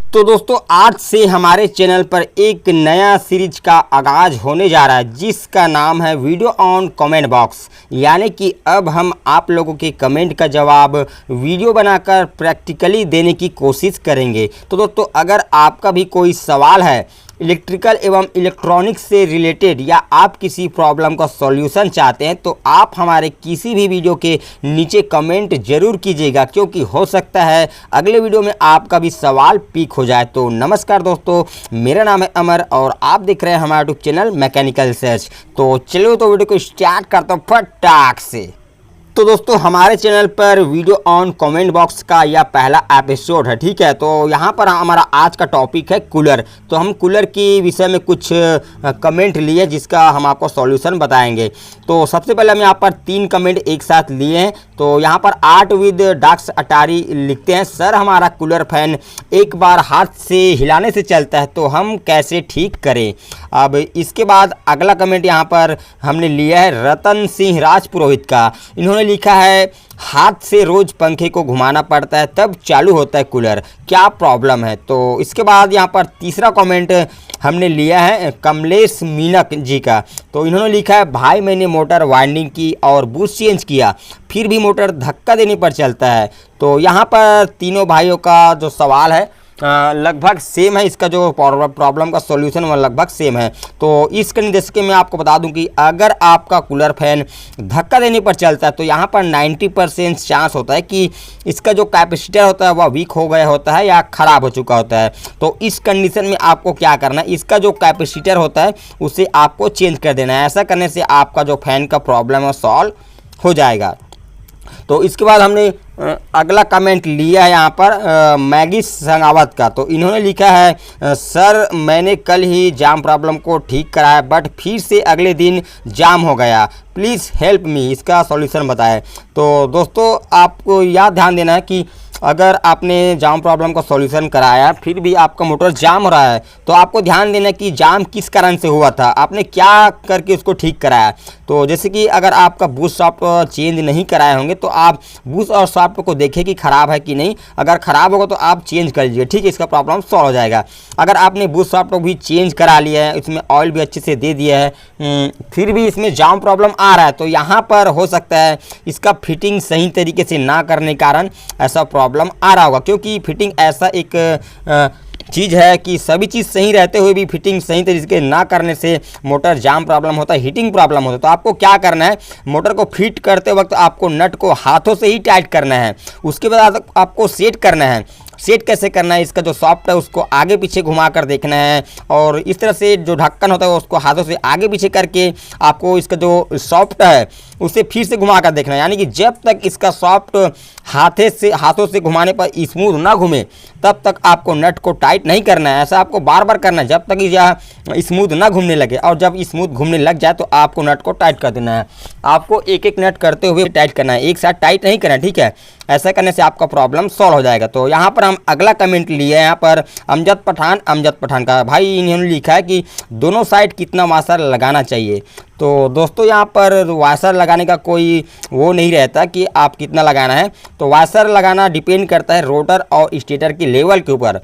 तो दोस्तों आज से हमारे चैनल पर एक नया सीरीज का आगाज़ होने जा रहा है जिसका नाम है वीडियो ऑन कमेंट बॉक्स। यानी कि अब हम आप लोगों के कमेंट का जवाब वीडियो बनाकर प्रैक्टिकली देने की कोशिश करेंगे। तो दोस्तों अगर आपका भी कोई सवाल है इलेक्ट्रिकल एवं इलेक्ट्रॉनिक्स से रिलेटेड या आप किसी प्रॉब्लम का सॉल्यूशन चाहते हैं तो आप हमारे किसी भी वीडियो के नीचे कमेंट ज़रूर कीजिएगा, क्योंकि हो सकता है अगले वीडियो में आपका भी सवाल पिक हो जाए। तो नमस्कार दोस्तों, मेरा नाम है अमर और आप देख रहे हैं हमारा यूट्यूब चैनल मैकेनिकल रिसर्च। तो चलिए तो वीडियो को स्टार्ट करता हूँ फटाक से। तो दोस्तों हमारे चैनल पर वीडियो ऑन कमेंट बॉक्स का यह पहला एपिसोड है, ठीक है। तो यहाँ पर हमारा आज का टॉपिक है कूलर। तो हम कूलर के विषय में कुछ कमेंट लिए जिसका हम आपको सॉल्यूशन बताएंगे। तो सबसे पहले हम यहाँ पर 3 कमेंट एक साथ लिए हैं। तो यहाँ पर आर्ट विद डाक्स अटारी लिखते हैं, सर हमारा कूलर फैन एक बार हाथ से हिलाने से चलता है तो हम कैसे ठीक करें। अब इसके बाद अगला कमेंट यहाँ पर हमने लिया है रतन सिंह राजपुरोहित का। इन्होंने लिखा है हाथ से रोज पंखे को घुमाना पड़ता है तब चालू होता है कूलर, क्या प्रॉब्लम है। तो इसके बाद यहाँ पर तीसरा कमेंट हमने लिया है कमलेश मीनक जी का। तो इन्होंने लिखा है भाई मैंने मोटर वाइंडिंग की और बूस्ट चेंज किया फिर भी मोटर धक्का देने पर चलता है। तो यहाँ पर तीनों भाइयों का जो सवाल है लगभग सेम है, इसका जो प्रॉब्लम का सॉल्यूशन वो लगभग सेम है। तो इस कंडीशन के मैं आपको बता दूं कि अगर आपका कूलर फैन धक्का देने पर चलता है तो यहाँ पर 90% चांस होता है कि इसका जो कैपेसिटर होता है वह वीक हो गया होता है या ख़राब हो चुका होता है। तो इस कंडीशन में आपको क्या करना है, इसका जो कैपेसिटर होता है उसे आपको चेंज कर देना है। ऐसा करने से आपका जो फैन का प्रॉब्लम है सॉल्व हो जाएगा। तो इसके बाद हमने अगला कमेंट लिया है यहाँ पर मैगी संगावत का। तो इन्होंने लिखा है सर मैंने कल ही जाम प्रॉब्लम को ठीक कराया बट फिर से अगले दिन जाम हो गया, प्लीज़ हेल्प मी, इसका सॉल्यूशन बताएं। तो दोस्तों आपको यह ध्यान देना है कि अगर आपने जाम प्रॉब्लम का सॉल्यूशन कराया फिर भी आपका मोटर जाम हो रहा है तो आपको ध्यान देना कि जाम किस कारण से हुआ था, आपने क्या करके उसको ठीक कराया। तो जैसे कि अगर आपका बूस्ट सॉफ्ट चेंज नहीं कराए होंगे तो आप बूस्ट और सॉफ्ट को देखें कि ख़राब है कि नहीं। अगर ख़राब होगा तो आप चेंज कर लीजिए, ठीक है, इसका प्रॉब्लम सॉल्व हो जाएगा। अगर आपने बूस्ट सॉफ्ट भी चेंज करा लिया है, इसमें ऑयल भी अच्छे से दे दिया है, फिर भी इसमें जाम प्रॉब्लम आ रहा है तो यहाँ पर हो सकता है इसका फिटिंग सही तरीके से ना करने के कारण ऐसा प्रॉब्लम आ रहा होगा। क्योंकि फिटिंग ऐसा एक चीज़ है कि सभी चीज़ सही रहते हुए भी फिटिंग सही तरीके ना करने से मोटर जाम प्रॉब्लम होता है, हीटिंग प्रॉब्लम होता है। तो आपको क्या करना है, मोटर को फिट करते वक्त आपको नट को हाथों से ही टाइट करना है। उसके बाद आपको सेट करना है। सेट कैसे करना है, इसका जो सॉफ्ट है उसको आगे पीछे घुमा कर देखना है और इस तरह से जो ढक्कन होता है उसको हाथों से आगे पीछे करके आपको इसका जो सॉफ्ट है उसे फिर से घुमा कर देखना है। यानी कि जब तक इसका सॉफ्ट हाथों से घुमाने पर स्मूथ ना घूमे तब तक आपको नट को टाइट नहीं करना है। ऐसा आपको बार बार करना है जब तक यह स्मूथ ना घूमने लगे, और जब स्मूथ घूमने लग जाए तो आपको नट को टाइट कर देना है। आपको एक एक नट करते हुए टाइट करना है, एक साथ टाइट नहीं करना है, ठीक है। ऐसा करने से आपका प्रॉब्लम सॉल्व हो जाएगा। तो यहाँ पर हम अगला कमेंट लिए हैं यहाँ पर अमजद पठान का। भाई इन्होंने लिखा है कि दोनों साइड कितना वाशर लगाना चाहिए। तो दोस्तों यहाँ पर वाशर लगाने का कोई वो नहीं रहता कि आप कितना लगाना है। तो वाशर लगाना डिपेंड करता है रोटर और स्टेटर की लेवल के ऊपर।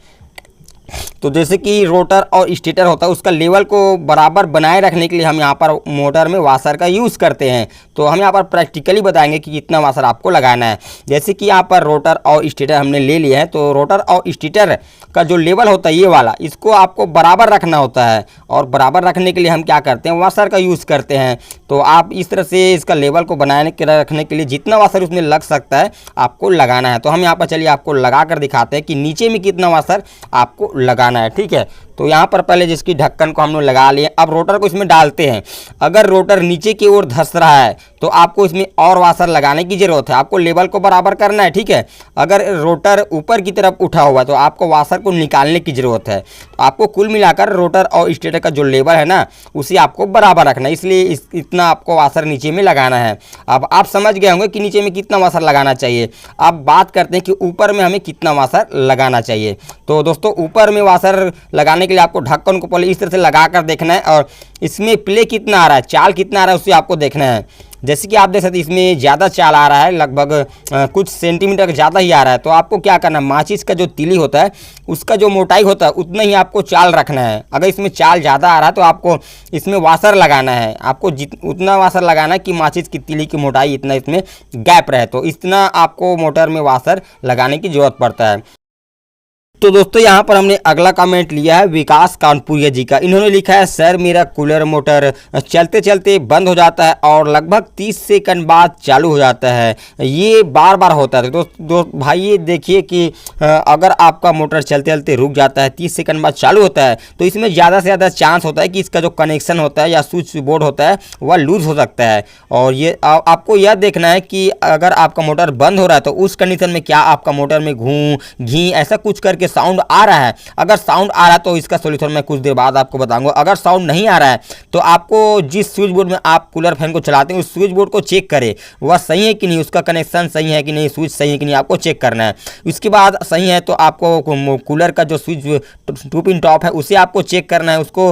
तो जैसे कि रोटर और स्टेटर होता है उसका लेवल को बराबर बनाए रखने के लिए हम यहाँ पर मोटर में वाशर का यूज़ करते हैं। तो हम यहाँ पर प्रैक्टिकली बताएंगे कि कितना वाशर आपको लगाना है। जैसे कि यहाँ पर रोटर और स्टेटर हमने ले लिया है तो रोटर और स्टेटर का जो लेवल होता है ये वाला, इसको आपको बराबर रखना होता है और बराबर रखने के लिए हम क्या करते हैं, वाशर का यूज़ करते हैं। तो आप इस तरह से इसका लेवल को बनाने के रखने के लिए जितना वाशर उसमें लग सकता है आपको लगाना है। तो हम यहाँ पर चलिए आपको लगा कर दिखाते हैं कि नीचे में कितना वाशर आपको लगाना है, ठीक है। तो यहाँ पर पहले जिसकी ढक्कन को हम लोग लगा लिए, अब रोटर को इसमें डालते हैं। अगर रोटर नीचे की ओर धंस रहा है तो आपको इसमें और वाशर लगाने की ज़रूरत है, आपको लेवल को बराबर करना है, ठीक है। अगर रोटर ऊपर की तरफ उठा हुआ है तो आपको वाशर को निकालने की ज़रूरत है। तो आपको कुल मिलाकर रोटर और स्टेटर का जो लेवल है ना उसे आपको बराबर रखना है, इसलिए इतना आपको वाशर नीचे में लगाना है। अब आप समझ गए होंगे कि नीचे में कितना वाशर लगाना चाहिए। अब बात करते हैं कि ऊपर में हमें कितना वाशर लगाना चाहिए। तो दोस्तों ऊपर में वाशर लगाने के लिए आपको ढक्कन को पहले इस तरह से लगा कर देखना है और इसमें प्ले कितना आ रहा है, चाल कितना आ रहा है उसे आपको देखना है। जैसे कि आप देख सकते हैं इसमें ज़्यादा चाल आ रहा है, लगभग कुछ सेंटीमीटर ज़्यादा ही आ रहा है। तो आपको क्या करना है, माचिस का जो तीली होता है उसका जो मोटाई होता है उतना ही आपको चाल रखना है। अगर इसमें चाल ज़्यादा आ रहा है तो आपको इसमें वाशर लगाना है, आपको उतना वाशर लगाना है कि माचिस की तीली की मोटाई इतना इसमें गैप रहे। तो इतना आपको मोटर में वाशर लगाने की ज़रूरत पड़ता है। तो दोस्तों यहाँ पर हमने अगला कमेंट लिया है विकास कानपुरिया जी का। इन्होंने लिखा है सर मेरा कूलर मोटर चलते चलते बंद हो जाता है और लगभग 30 सेकंड बाद चालू हो जाता है, ये बार बार होता है। दोस्त भाई ये देखिए कि अगर आपका मोटर चलते चलते रुक जाता है 30 सेकंड बाद चालू होता है तो इसमें ज़्यादा से ज़्यादा चांस होता है कि इसका जो कनेक्शन होता है या स्विच बोर्ड होता है वह लूज़ हो सकता है। और ये आपको यह देखना है कि अगर आपका मोटर बंद हो रहा है तो उस कंडीशन में क्या आपका मोटर में घूं घी ऐसा कुछ करके साउंड आ रहा है। अगर साउंड आ रहा है तो इसका सॉल्यूशन मैं कुछ देर बाद आपको बताऊंगा। अगर साउंड नहीं आ रहा है तो आपको जिस स्विच बोर्ड में आप कूलर फैन को चलाते हैं उस स्विच बोर्ड को चेक करें वह सही है कि नहीं, उसका कनेक्शन सही है कि नहीं, स्विच सही है कि नहीं, आपको चेक करना है। उसके बाद सही है तो आपको कूलर का जो स्विच 2 पिन टॉप है उसे आपको चेक करना है, उसको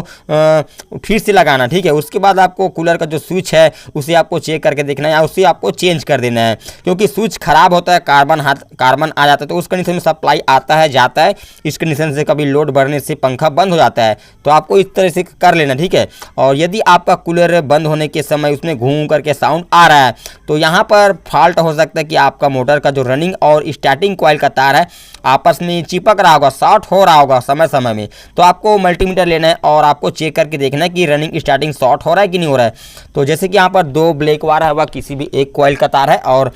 फिर से लगाना, ठीक है। उसके बाद आपको कूलर का जो स्विच है उसे आपको चेक करके देखना है या उसे आपको चेंज कर देना है, क्योंकि स्विच खराब होता है, कार्बन आ जाता है तो उस कंडीशन में सप्लाई आता है जाता है। इस कंडीशन से कभी लोड बढ़ने से पंखा बंद हो जाता है, तो आपको इस तरह से कर लेना, ठीक है। और यदि आपका कूलर बंद होने के समय उसमें घूं करके साउंड आ रहा है तो यहाँ पर फॉल्ट हो सकता है कि आपका मोटर का जो रनिंग और स्टार्टिंग कॉइल का तार है आपस में चिपक रहा होगा, शॉर्ट हो रहा होगा समय समय में। तो आपको मल्टीमीटर लेना है और आपको चेक करके देखना है कि रनिंग स्टार्टिंग शॉर्ट हो रहा है कि नहीं हो रहा है। तो जैसे कि यहाँ पर 2 ब्लैक वायर है वह किसी भी एक कॉइल का तार है और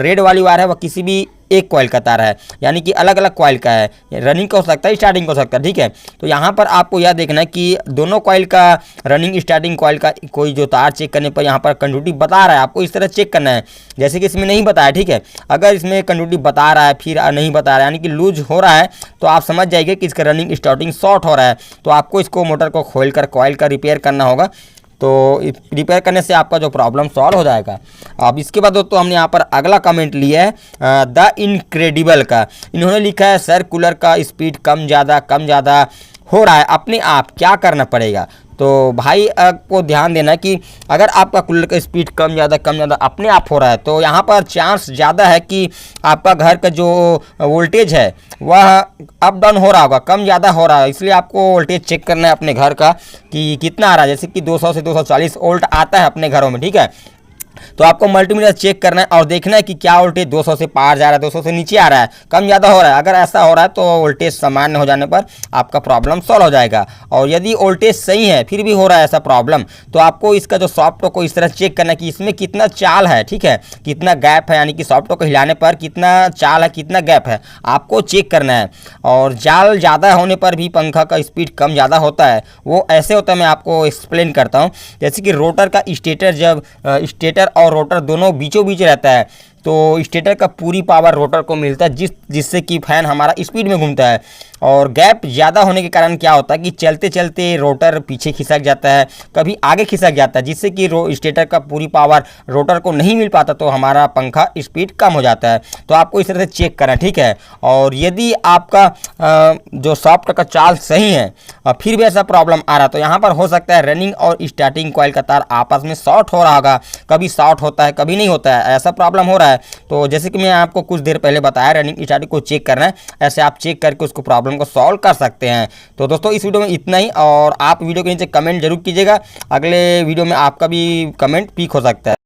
रेड वाली वायर है वह किसी भी एक कॉइल का तार है, यानी कि अलग अलग कॉइल का है, रनिंग का हो सकता है स्टार्टिंग का हो सकता है, ठीक है। तो यहाँ पर आपको यह देखना है कि दोनों कॉइल का रनिंग स्टार्टिंग कॉइल का कोई जो तार चेक करने पर यहाँ पर कंडक्टिविटी बता रहा है, आपको इस तरह चेक करना है जैसे कि इसमें नहीं बताया, ठीक है। अगर इसमें कंडक्टिविटी बता रहा है फिर नहीं बता रहा है यानी कि लूज हो रहा है तो आप समझ जाइए कि इसका रनिंग स्टार्टिंग शॉर्ट हो रहा है। तो आपको इसको मोटर को खोल कर कॉइल का रिपेयर करना होगा, तो रिपेयर करने से आपका जो प्रॉब्लम सॉल्व हो जाएगा। अब इसके बाद दोस्तों हमने यहाँ पर अगला कमेंट लिया है द इनक्रेडिबल का। इन्होंने लिखा है सर कूलर का स्पीड कम ज़्यादा हो रहा है, अपने आप क्या करना पड़ेगा। तो भाई आपको ध्यान देना कि अगर आपका कूलर का स्पीड कम ज़्यादा अपने आप हो रहा है तो यहाँ पर चांस ज़्यादा है कि आपका घर का जो वोल्टेज है वह अप डाउन हो रहा होगा, कम ज़्यादा हो रहा है। इसलिए आपको वोल्टेज चेक करना है अपने घर का कि कितना आ रहा है। जैसे कि 200 से 240 वोल्ट आता है अपने घरों में, ठीक है। तो आपको मल्टीमीटर चेक करना है और देखना है कि क्या वोल्टेज 200 से पार जा रहा है, 200 से नीचे आ रहा है, कम ज़्यादा हो रहा है। अगर ऐसा हो रहा है तो वोल्टेज सामान्य हो जाने पर आपका प्रॉब्लम सॉल्व हो जाएगा। और यदि वोल्टेज सही है फिर भी हो रहा है ऐसा प्रॉब्लम तो आपको इसका जो सॉफ्टवेयर को इस तरह चेक करना है कि इसमें कितना चाल है, ठीक है, कितना गैप है, यानी कि सॉफ्टवेयर को हिलाने पर कितना चाल है, कितना गैप है, आपको चेक करना है। और जाल ज़्यादा होने पर भी पंखा का स्पीड कम ज़्यादा होता है, वो ऐसे होता है, मैं आपको एक्सप्लेन करता हूँ। जैसे कि रोटर का स्टेटर, जब स्टेटर और रोटर दोनों बीचों बीच रहता है तो स्टेटर का पूरी पावर रोटर को मिलता है जिससे कि फैन हमारा स्पीड में घूमता है। और गैप ज़्यादा होने के कारण क्या होता है कि चलते चलते रोटर पीछे खिसक जाता है, कभी आगे खिसक जाता है, जिससे कि स्टेटर का पूरी पावर रोटर को नहीं मिल पाता तो हमारा पंखा स्पीड कम हो जाता है। तो आपको इस तरह से चेक करना, ठीक है। और यदि आपका जो सॉफ्ट का चाल सही है फिर भी ऐसा प्रॉब्लम आ रहा तो यहाँ पर हो सकता है रनिंग और स्टार्टिंग कॉइल का तार आपस में शॉर्ट हो रहा होगा, कभी शॉर्ट होता है कभी नहीं होता है, ऐसा प्रॉब्लम हो रहा है। तो जैसे कि मैं आपको कुछ देर पहले बताया रनिंग स्टार्टिंग को चेक करना है, ऐसे आप चेक करके उसको प्रॉब्लम को सॉल्व कर सकते हैं। तो दोस्तों इस वीडियो में इतना ही, और आप वीडियो के नीचे कमेंट जरूर कीजिएगा, अगले वीडियो में आपका भी कमेंट पिक हो सकता है।